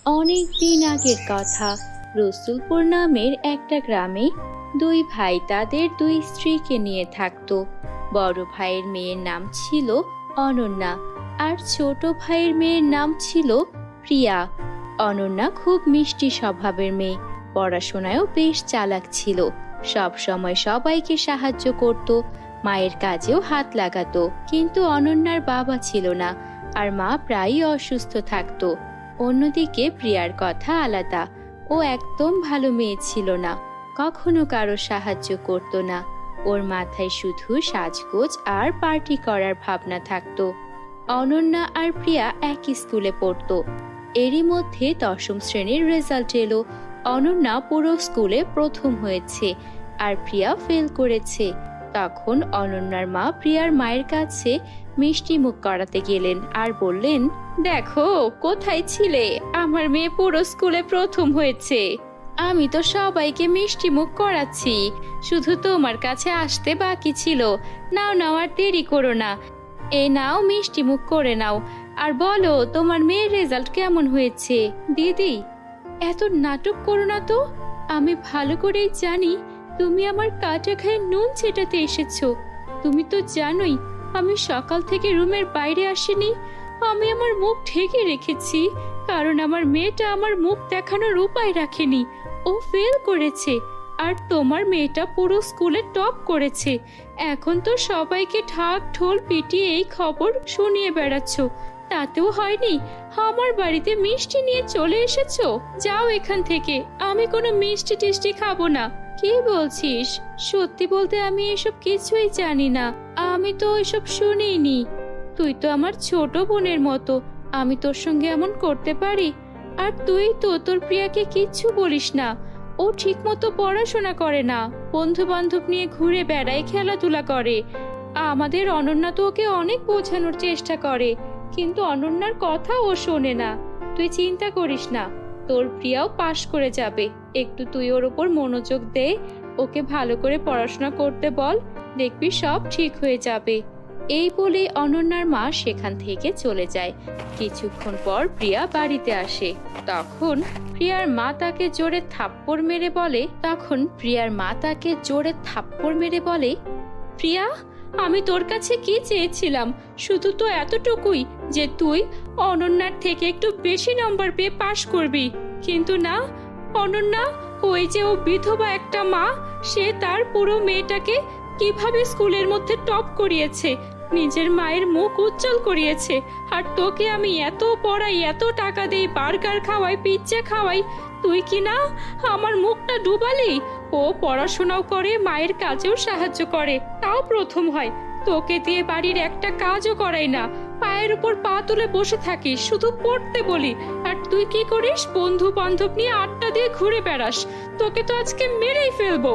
অনেক দিন আগের কথা। রসুলপুর নামের একটা গ্রামে দুই ভাই তাদের দুই স্ত্রীকে নিয়ে থাকতো। বড় ভাইয়ের মেয়ের নাম ছিল অনন্যা, আর ছোট ভাইয়ের মেয়ের নাম ছিল প্রিয়া। অনন্যা খুব মিষ্টি স্বভাবের মেয়ে, পড়াশোনায়ও বেশ চালাক ছিল। সব সময় সবাইকে সাহায্য করত, মায়ের কাজেও হাত লাগাতো। কিন্তু অনন্যার বাবা ছিল না, আর মা প্রায়ই অসুস্থ থাকতো। অন্যদিকে প্রিয়ার কথা আলাদা। ও একদম ভালো মেয়ে ছিল না, কখনো কারো সাহায্য করত না। ওর মাথায় শুধু সাজগোজ আর পার্টি করার ভাবনা থাকতো। অনন্যা আর প্রিয়া একই স্কুলে পড়তো। এরই মধ্যে 10ম শ্রেণীর রেজাল্ট এলো। অনন্যা পুরো স্কুলে প্রথম হয়েছে, আর প্রিয়া ফেল করেছে। তখন অনন্যার মা প্রিয়ার মায়ের কাছে মিষ্টি মুখ করাতে গেলেন আর বললেন, দেখো কোথায় ছিলে, আমার মেয়ে পুরো স্কুলে প্রথম হয়েছে। আমি তো সবাইকে মিষ্টি মুখ করাচ্ছি, শুধু তোমার কাছে আসতে বাকি ছিল। নাও নাও, আর দেরি করো না, এই নাও মিষ্টি মুখ করে নাও, আর বলো তোমার মেয়ের রেজাল্ট কেমন হয়েছে। দিদি, এত নাটক করো না তো। আমি ভালো করেই জানি তুমি আমার কাটা খায়ে নুন ছেটাতে এসেছো। তুমি তো জানোই আমি সকাল থেকে রুমের বাইরে আসিনি। আমি আমার মুখ ঢেকে রেখেছি, কারণ আমার মেয়েটা আমার মুখ দেখানোর উপায় রাখেনি। ও ফেল করেছে, আর তোমার মেয়েটা পুরো স্কুলে টপ করেছে। এখন তো সবাইকে ঢাক ঢোল পিটিয়ে এই খবর শুনিয়ে বেড়াচ্ছ, তাতেও হয়নি আমার বাড়িতে মিষ্টি নিয়ে চলে এসেছো। যাও এখান থেকে, আমি কোনো মিষ্টি টিষ্টি খাবো না। কি বলছিস? সত্যি বলতে আমি এসব কিছুই জানি না, আমি তো এসব শুনিনি। তুই তো আমার ছোট বোনের মতো, আমি তোর সঙ্গে এমন করতে পারি? আর তুই তো তোর প্রিয়াকে কিচ্ছু বলিস না। ও ঠিক মতো পড়াশোনা করে না, বন্ধু বান্ধব নিয়ে ঘুরে বেড়ায়, খেলাধুলা করে। আমাদের অনন্যা তো ওকে অনেক বোঝানোর চেষ্টা করে, কিন্তু অনন্যার কথা ও শোনে না। তুই চিন্তা করিস না, তোর প্রিয়াও পাশ করে যাবে। একটু তুই ওর ওপর মনোযোগ দে, ওকে ভালো করে পড়াশোনা করতে বল, দেখবি সব ঠিক হয়ে যাবে। এই বলে অনন্যার মা সেখান থেকে চলে যায়। কিছুক্ষণ পর প্রিয়া বাড়িতে আসে। তখন প্রিয়ার মা তাকে জোরে থাপ্পড় মেরে বলে, প্রিয়া, আমি তোর কাছে কি চেয়েছিলাম? শুধু তো এতটুকুই যে তুই অনন্যার থেকে একটু বেশি নম্বর পেয়ে পাশ করবি। কিন্তু না, অনন্যা, ওই যে ও বিধবা একটা মা, সে তার পুরো মেয়েটাকে কিভাবে স্কুলের মধ্যে টপ করিয়েছে, নিজের মায়ের মুখ উজ্জ্বল করিয়েছে। আর তোকে আমি এত পড়াই, এত টাকা দেই, বার্গার খাওয়াই, পিৎজা খাওয়াই, তুই কি না আমার মুখটা ডুবালি। ও পড়াশোনাও করে, মায়ের কাজেও সাহায্য করে, তাও প্রথম হয়। তোকে দিয়ে বাড়ির একটা কাজও করাই না, পায়ের উপর পা তুলে বসে থাকিস, শুধু পড়তে বলি। আর তুই কি করিস? বন্ধু বান্ধব নিয়ে আড্ডা দিয়ে ঘুরে বেড়াস। তোকে তো আজকে মেরেই ফেলবো।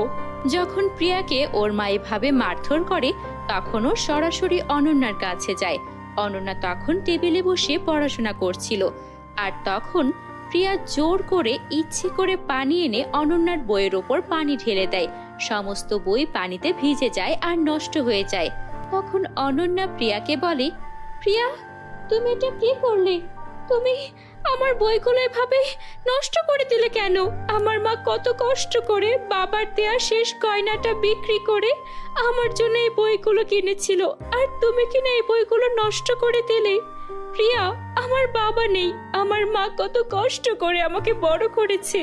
যখন প্রিয়াকে ওর মা এভাবে মারধর করে, তখন ও সরাসরি অনন্যার কাছে যায়। অনন্যা তখন টেবিলে বসে পড়াশোনা করছিল, আর তখন প্রিয়া জোর করে ইচ্ছে করে পানি এনে অনন্যার বইয়ের ওপর পানি ঢেলে দেয়। সমস্ত বই পানিতে ভিজে যায় আর নষ্ট হয়ে যায়। তখন অনন্যা প্রিয়াকে বলে, প্রিয়া, তুমি এটা কি করলে? তুমি আমার বইগুলো এভাবে নষ্ট করে দিলে কেন? আমার মা কত কষ্ট করে বাবার দেয়া শেষ গয়নাটা বিক্রি করে আমার জন্য এই বইগুলো কিনেছিল, আর তুমি কিনা এই বইগুলো নষ্ট করে দিলে। প্রিয়া, আমার বাবা নেই, আমার মা কত কষ্ট করে আমাকে বড় করেছে,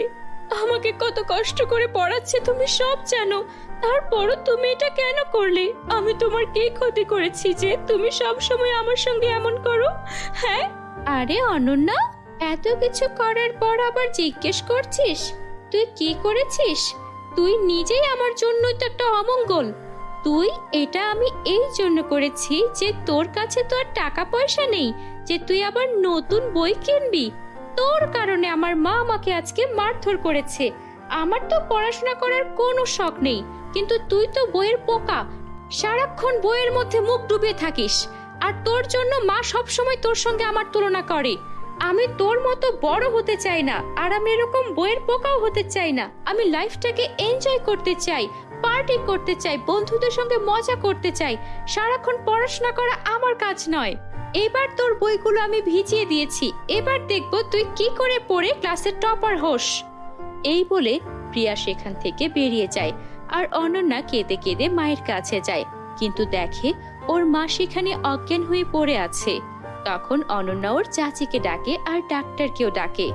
আমাকে কত কষ্ট করে পড়াচ্ছে, তুমি সব জানো। তারপরও তুমি এটা কেন করলে? আমি তোমার কি ক্ষতি করেছি যে তুমি সব সময় আমার সঙ্গে এমন করো? হ্যাঁ? আরে অনন্যা, এত কিছু করার পর আবার জিজ্ঞেস করছিস তুই কি করেছিস? তুই নিজেই আমার জন্য তো একটা অমঙ্গল। এটা আমি এই জন্য করেছি যে তোর কাছে তো আর টাকা পয়সা নেই যে তুই আবার নতুন বই কিনবি। তোর কারণে আমার মা আমাকে আজকে মারধর করেছে। আমার তো পড়াশোনা করার কোনো শখ নেই, কিন্তু তুই তো বইয়ের পোকা, সারাক্ষণ বইয়ের মধ্যে মুখ ডুবিয়ে থাকিস। আর তোর জন্য মা সব সময় তোর সঙ্গে আমার তুলনা করে। আমি তোর মতো বড় হতে চাই না, আর আমি এরকম বইয়ের পোকাও হতে চাই না। আমি লাইফটাকে এনজয় করতে চাই, পার্টি করতে চাই, বন্ধুদের সঙ্গে মজা করতে চাই। সারাক্ষণ পড়াশোনা করা আমার কাজ নয়। এবার তোর বইগুলো আমি ভিজিয়ে দিয়েছি, এবার দেখবো তুই কি করে পড়ে ক্লাসের টপার হোস। এই বলে প্রিয়া সেখান থেকে বেরিয়ে যায় আর অনন্যা কেঁদে কেঁদে মায়ের কাছে যায়, কিন্তু দেখে ওর মা সেখানে অজ্ঞান হয়ে পড়ে আছে। তখন অনন্যা ওর চাচিকে ডাকে আর ডাক্তারকেও ডাকে,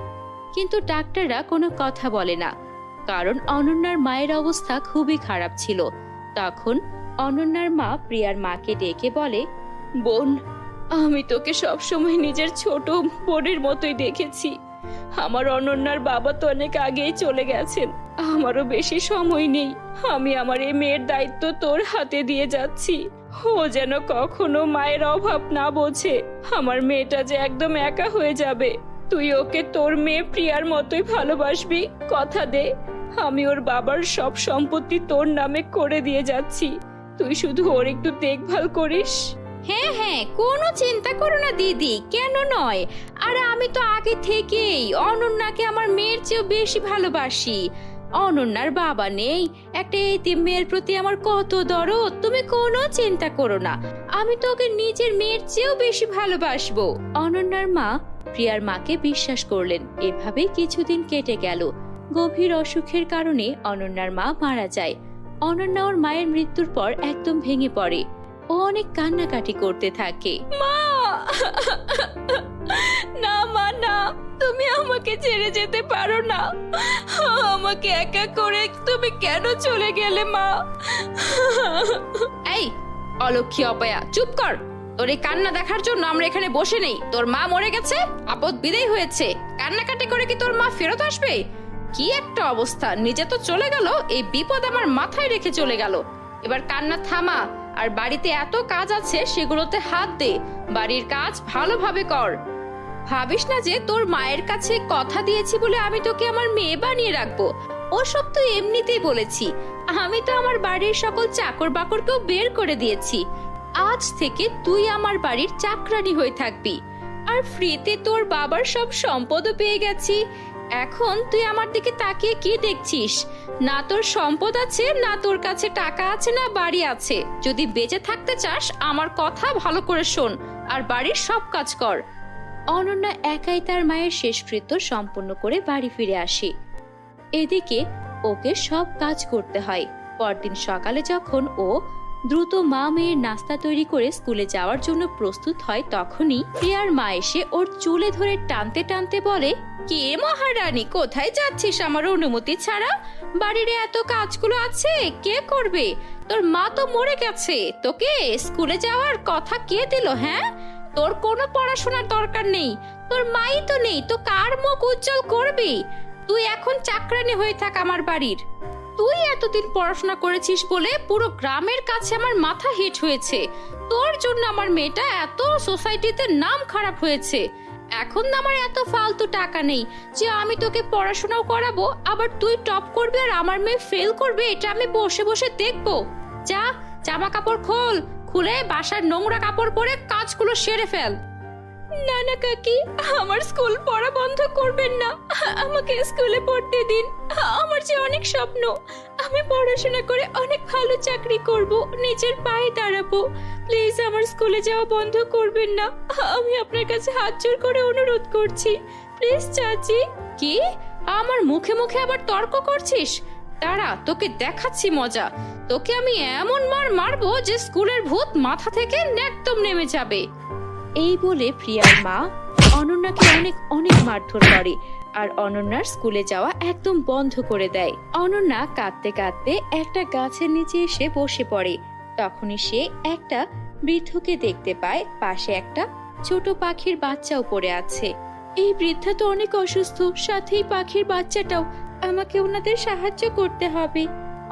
কিন্তু ডাক্তাররা কোনো কথা বলে না, কারণ অনন্যার মায়ের অবস্থা খুবই খারাপ ছিল। তখন অনন্যার মা প্রিয়ার মাকে ডেকে বলে, বোন, আমি তোকে সবসময় নিজের ছোট বোনের মতোই দেখেছি। আমার অনন্যার বাবা তো অনেক আগেই চলে গেছেন, আমারও বেশি সময় নেই। আমি আমার এই মেয়ের দায়িত্ব তোর হাতে দিয়ে যাচ্ছি। ও যেন কখনো মায়ের অভাব না বোঝে। আমার মেয়েটা যে একদম একা হয়ে যাবে। তুই ওকে তোর মেয়ে প্রিয়ার মতোই ভালোবাসবি, কথা দে। আমি ওর বাবার সব সম্পত্তি তোর নামে করে দিয়ে যাচ্ছি, তুই শুধু ওর একটু দেখভাল করিস। হ্যাঁ হ্যাঁ, কোনো চিন্তা করো না দিদি, কেন নয়। আর আমি তো আগে থেকেই অনন্যাকে আমার মেয়ের চেয়েও বেশি ভালোবাসি। অনন্যার বাবা নেই, একটা এতিম মেয়ের প্রতি আমার কত দরদ, তুমি কোনো চিন্তা করো না। আমি তো ওকে নিজের মেয়ের চেয়েও বেশি ভালোবাসবো। অনন্যার মা প্রিয়ার মাকে বিশ্বাস করলেন। এভাবেই কিছুদিন কেটে গেল। গভীর অসুখের কারণে অনন্যার মা মারা যায়। অনন্যা ওর মায়ের মৃত্যুর পর একদম ভেঙে পড়ে। ও অনেক কান্নাকাটি করতে থাকে। মা, না মা না, তুমি আমাকে ছেড়ে যেতে পারো না। আমাকে একা করে তুমি কেন চলে গেলে মা? এই অলক্ষী অপয়া, চুপ কর। তোর এই কান্না দেখার জন্য আমরা এখানে বসে নেই। তোর মা মরে গেছে, আপদ বিদায় হয়েছে, কান্নাকাটি করে কি তোর মা ফেরত আসবে? কি একটা অবস্থা, নিজে তো চলে গেল, এই বিপদ আমার মাথায় রেখে চলে গেল। এবার কান্না থামা, আর বাড়িতে এত কাজ আছে সেগুলোতে হাত দে। বাড়ির কাজ ভালোভাবে কর। ভাবিস না যে তোর মায়ের কাছে কথা দিয়েছি বলে আমি তোকে আমার মেয়ে বানিয়ে রাখবো। ওসব তো এমনিতেই বলেছি। আমি তো আমার বাড়ির সকল চাকর বাকরকেও বের করে দিয়েছি। আজ থেকে তুই আমার বাড়ির চাকরানি হয়ে থাকবি, আর ফ্রিতে তোর বাবার সব সম্পদও পেয়ে গেছি। এখন তুই আমার দিকে তাকিয়ে কি দেখছিস? না তোর সম্পদ আছে, না তোর কাছে টাকা আছে, না বাড়ি আছে। যদি বেঁচে থাকতে চাস আমার কথা ভালো করে শোন, আর বাড়ির সব কাজ কর। অনন্যা একাই তার মায়ের শেষকৃত্য সম্পন্ন করে বাড়ি ফিরে আসে। এদিকে ওকে সব কাজ করতে হয়। পরদিন সকালে যখন ও দ্রুত মা মেয়ের নাস্তা তৈরি করে স্কুলে যাওয়ার জন্য প্রস্তুত হয়, তখনই প্রিয়ার মা এসে ওর চুলে ধরে টানতে টানতে বলে, কে মহারানী, কোথায় যাচ্ছিস আমার অনুমতি ছাড়া? বাড়ির এত কাজগুলো আছে, কে করবে? তোর মা তো মরে গেছে, তোকে স্কুলে যাওয়ার কথা কে দিল? হ্যাঁ, তোর কোনো পড়াশোনার দরকার নেই, তোর মাই তো নেই, তো কার মুখ উজ্জ্বল করবি? তুই এখন চাকরানি হয়ে থাক আমার বাড়ির। তুই এতদিন পড়াশোনা করেছিস বলে পুরো গ্রামের কাছে আমার মাথা হিট হয়েছে। তোর জন্য আমার মেয়েটা এত সোসাইটিতে নাম খারাপ হয়েছে। এখন আমার এত ফালতু টাকা নেই যে আমি তোকে পড়াশোনাও করাবো, আবার তুই টপ করবি আর আমার মেয়ে ফেল করবে, এটা আমি বসে বসে দেখবো। যা, জামা কাপড় খোল, খুলে বাসার নোংরা কাপড় পরে কাজগুলো সেরে ফেল। না না কাকি, আমার স্কুল পড়া বন্ধ করবেন না, আমাকে স্কুলে পড়তে দিন। আমার যে অনেক স্বপ্ন, আমি পড়াশোনা করে অনেক ভালো চাকরি করব, নিজের পায়ে দাঁড়াবো। প্লিজ আমার স্কুলে যাওয়া বন্ধ করবেন না, আমি আপনার কাছে হাত জোড় করে অনুরোধ করছি, প্লিজ চাচি। কি, আমার মুখে মুখে আবার তর্ক করছিস? দাঁড়া, তোকে দেখাচ্ছি মজা। তোকে আমি এমন মার মারবো যে স্কুলের ভূত মাথা থেকে একদম নেমে যাবে। এই বলে প্রিয়ার মা অনন্যাকে অনেক অনেক মারধর করে আর অনন্যার স্কুলে যাওয়া একদম বন্ধ করে দেয়। অনন্যা কাঁদতে কাঁদতে একটা গাছের নিচে এসে বসে পড়ে। তখনই সে একটা বৃদ্ধকে দেখতে পায়, পাশে একটা ছোট পাখির বাচ্চাও পড়ে আছে। এই বৃদ্ধা তো অনেক অসুস্থ, সাথেই পাখির বাচ্চাটাও, আমাকে ওনাদের সাহায্য করতে হবে।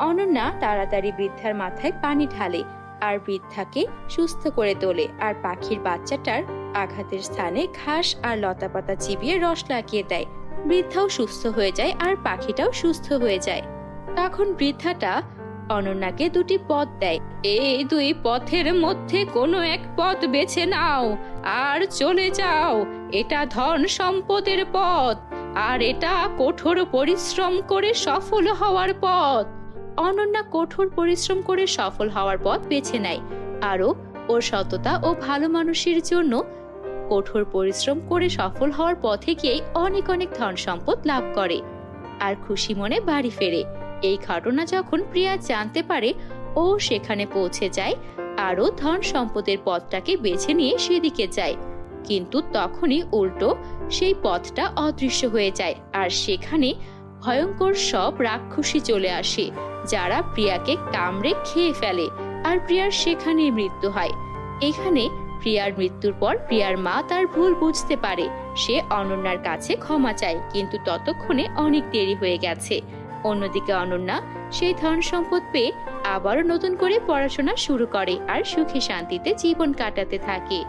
অনন্যা তাড়াতাড়ি বৃদ্ধার মাথায় পানি ঢালে আর বৃদ্ধাকে সুস্থ করে তোলে, আর পাখির বাচ্চাটার আঘাতের স্থানে ঘাস আর লতাপাতা চিবিয়ে রস লাগিয়ে দেয়। বৃদ্ধাও সুস্থ হয়ে যায় আর পাখিটাও সুস্থ হয়ে যায়। তখন বৃদ্ধাটা অনন্যাকে দুটি পথ দেয়, এই দুই পথের মধ্যে কোনো এক পথ বেছে নাও আর চলে যাও। এটা ধন সম্পদের পথ, আর এটা কঠোর পরিশ্রম করে সফল হওয়ার পথ। অনন্যা কঠোর পরিশ্রম করে সফল হওয়ার পথ বেছে নেয়। আরো ওর সততা ও ভালো মানুষের জন্য কঠোর পরিশ্রম করে সফল হওয়ার পথে গিয়েই অনেক অনেক ধন সম্পদ লাভ করে আর খুশি মনে বাড়ি ফেরে। এই ঘটনা যখন প্রিয়া জানতে পারে, ও সেখানে পৌঁছে যায়, আরো ধন সম্পদের পথটাকে বেছে নিয়ে সেদিকে যায়। কিন্তু তখনই উল্টো সেই পথটা অদৃশ্য হয়ে যায়, আর সেখানে ভয়ঙ্কর সব রাক্ষসী চলে আসে, যারা প্রিয়াকে কামড়ে খেয়ে ফেলে, আর প্রিয়ার সেখানেই মৃত্যু হয়। এখানে প্রিয়ার মৃত্যুর পর প্রিয়ার মা তার ভুল বুঝতে পারে। সে অনন্যার কাছে ক্ষমা চায়, কিন্তু ততক্ষণে অনেক দেরি হয়ে গেছে। অন্যদিকে অনন্যা সেই ধন সম্পদ পেয়ে আবারও নতুন করে পড়াশোনা শুরু করে আর সুখে শান্তিতে জীবন কাটাতে থাকে।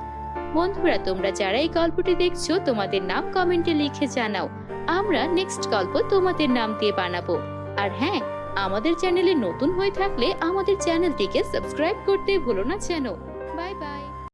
বন্ধুরা, তোমরা যারা এই গল্পটি দেখছো, তোমাদের নাম কমেন্টে লিখে জানাও। আমরা নেক্সট গল্প তোমাদের নাম দিয়ে বানাবো। আর হ্যাঁ, আমাদের চ্যানেলে নতুন হয়ে থাকলে আমাদের চ্যানেলটিকে সাবস্ক্রাইব করতে ভুলো না যেন। Bye bye.